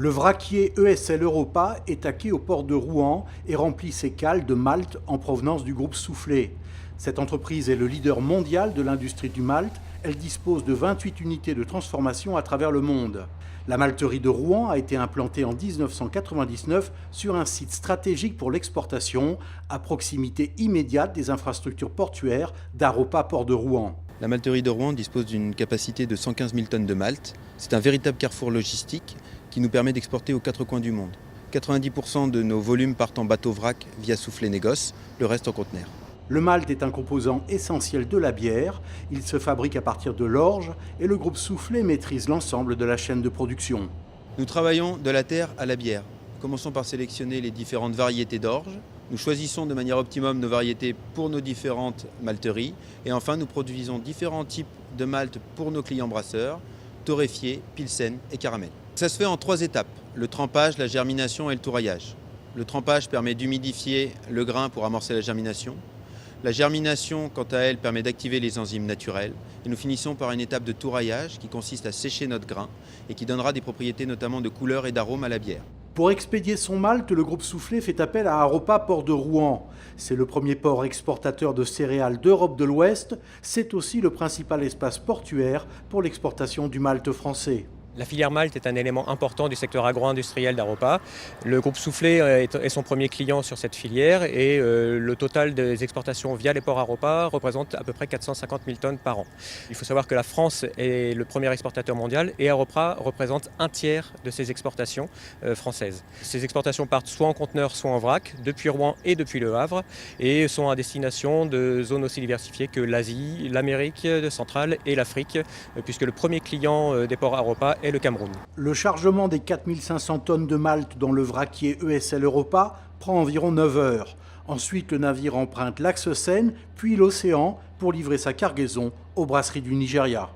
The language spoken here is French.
Le vraquier ESL Europa est à quai au port de Rouen et remplit ses cales de malt en provenance du groupe Soufflet. Cette entreprise est le leader mondial de l'industrie du malt. Elle dispose de 28 unités de transformation à travers le monde. La malterie de Rouen a été implantée en 1999 sur un site stratégique pour l'exportation, à proximité immédiate des infrastructures portuaires d'Aropa Port de Rouen. La malterie de Rouen dispose d'une capacité de 115 000 tonnes de malt. C'est un véritable carrefour logistique qui nous permet d'exporter aux quatre coins du monde. 90% de nos volumes partent en bateau-vrac via Soufflet Négoce, le reste en conteneur. Le malt est un composant essentiel de la bière. Il se fabrique à partir de l'orge et le groupe Soufflet maîtrise l'ensemble de la chaîne de production. Nous travaillons de la terre à la bière. Commençons par sélectionner les différentes variétés d'orge. Nous choisissons de manière optimum nos variétés pour nos différentes malteries. Et enfin, nous produisons différents types de malt pour nos clients brasseurs, torréfiés, pilsen et caramel. Ça se fait en 3 étapes, le trempage, la germination et le touraillage. Le trempage permet d'humidifier le grain pour amorcer la germination. La germination, quant à elle, permet d'activer les enzymes naturelles. Et nous finissons par une étape de touraillage qui consiste à sécher notre grain et qui donnera des propriétés notamment de couleur et d'arôme à la bière. Pour expédier son malt, le groupe Soufflet fait appel à Aropa Port de Rouen. C'est le premier port exportateur de céréales d'Europe de l'Ouest. C'est aussi le principal espace portuaire pour l'exportation du malt français. La filière malt est un élément important du secteur agro-industriel d'Aropa. Le groupe Soufflet est son premier client sur cette filière et le total des exportations via les ports Aropa représente à peu près 450 000 tonnes par an. Il faut savoir que la France est le premier exportateur mondial et Aropa représente un tiers de ces exportations françaises. Ces exportations partent soit en conteneur, soit en vrac, depuis Rouen et depuis Le Havre, et sont à destination de zones aussi diversifiées que l'Asie, l'Amérique centrale et l'Afrique, puisque le premier client des ports Aropa est le Cameroun. Le chargement des 4500 tonnes de malt dans le vraquier ESL Europa prend environ 9 heures. Ensuite, le navire emprunte l'axe Seine, puis l'océan pour livrer sa cargaison aux brasseries du Nigeria.